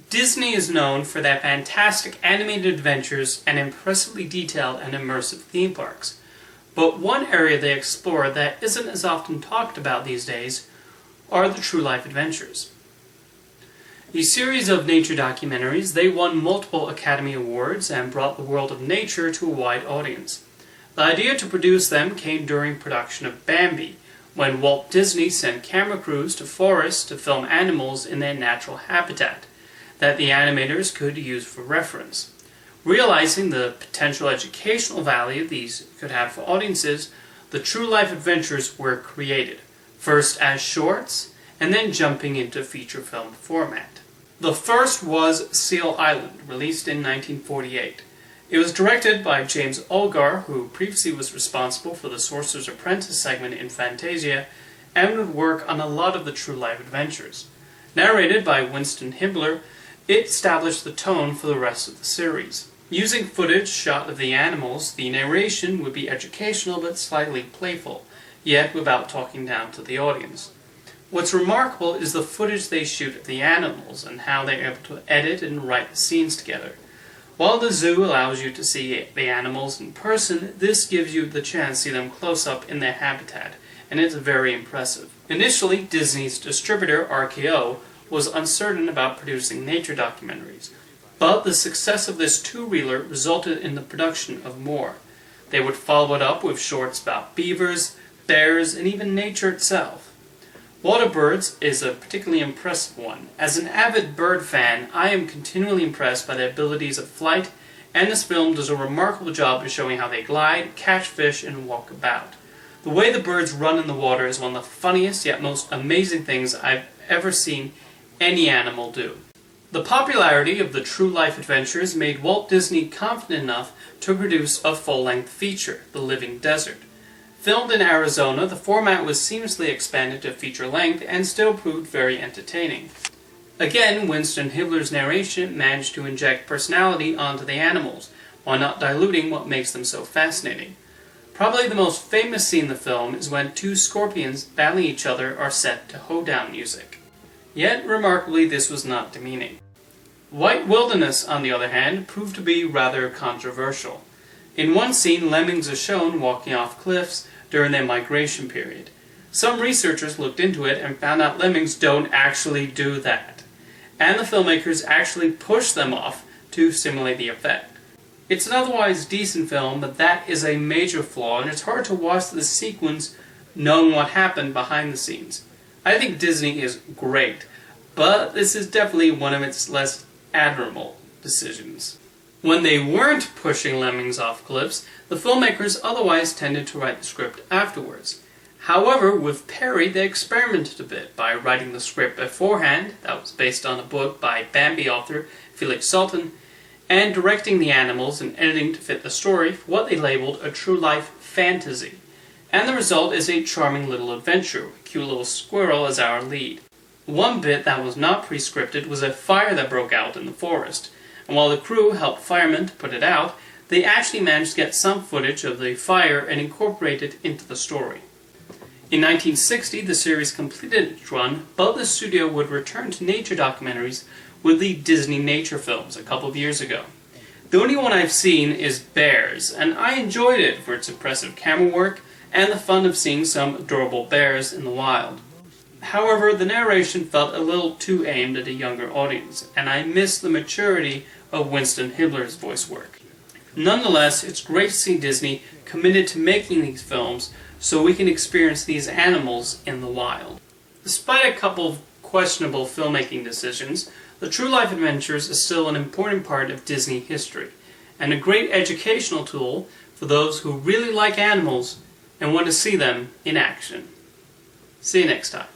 Disney is known for their fantastic animated adventures and impressively detailed and immersive theme parks. But one area they explore that isn't as often talked about these days are the true life adventures. A series of nature documentaries, they won multiple Academy Awards and brought the world of nature to a wide audience. The idea to produce them came during production of Bambi, when Walt Disney sent camera crews to forests to film animals in their natural habitat that the animators could use for reference. Realizing the potential educational value these could have for audiences, the true life adventures were created, first as shorts, and then jumping into feature film format. The first was Seal Island, released in 1948. It was directed by James Olgar, who previously was responsible for the Sorcerer's Apprentice segment in Fantasia, and would work on a lot of the true life adventures. Narrated by Winston Hibbler, it established the tone for the rest of the series. Using footage shot of the animals, the narration would be educational but slightly playful, yet without talking down to the audience. What's remarkable is the footage they shoot of the animals and how they're able to edit and write the scenes together. While the zoo allows you to see the animals in person, this gives you the chance to see them close up in their habitat, and it's very impressive. Initially, Disney's distributor, RKO, was uncertain about producing nature documentaries, but the success of this two-reeler resulted in the production of more. They would follow it up with shorts about beavers, bears, and even nature itself. Waterbirds is a particularly impressive one. As an avid bird fan, I am continually impressed by their abilities at flight, and this film does a remarkable job of showing how they glide, catch fish, and walk about. The way the birds run in the water is one of the funniest yet most amazing things I've ever seen any animal do. The popularity of the true life adventures made Walt Disney confident enough to produce a full-length feature, The Living Desert. Filmed in Arizona, the format was seamlessly expanded to feature length and still proved very entertaining. Again, Winston Hibbler's narration managed to inject personality onto the animals, while not diluting what makes them so fascinating. Probably the most famous scene in the film is when two scorpions battling each other are set to hoedown music. Yet, remarkably, this was not demeaning. White Wilderness, on the other hand, proved to be rather controversial. In one scene, lemmings are shown walking off cliffs during their migration period. Some researchers looked into it and found out lemmings don't actually do that, and the filmmakers actually pushed them off to simulate the effect. It's an otherwise decent film, but that is a major flaw, and it's hard to watch the sequence knowing what happened behind the scenes. I think Disney is great, but this is definitely one of its less admirable decisions. When they weren't pushing lemmings off cliffs, the filmmakers otherwise tended to write the script afterwards. However, with Perry, they experimented a bit by writing the script beforehand, that was based on a book by Bambi author Felix Salten, and directing the animals and editing to fit the story for what they labeled a true-life fantasy. And the result is a charming little adventure, with a cute little squirrel as our lead. One bit that was not pre-scripted was a fire that broke out in the forest, and while the crew helped firemen to put it out, they actually managed to get some footage of the fire and incorporate it into the story. In 1960, the series completed its run, but the studio would return to nature documentaries with the Disney nature films a couple of years ago. The only one I've seen is Bears, and I enjoyed it for its impressive camera work and the fun of seeing some adorable bears in the wild. However, the narration felt a little too aimed at a younger audience, and I missed the maturity of Winston Hibbler's voice work. Nonetheless, it's great to see Disney committed to making these films so we can experience these animals in the wild. Despite a couple of questionable filmmaking decisions, the True Life Adventures is still an important part of Disney history, and a great educational tool for those who really like animals and want to see them in action. See you next time.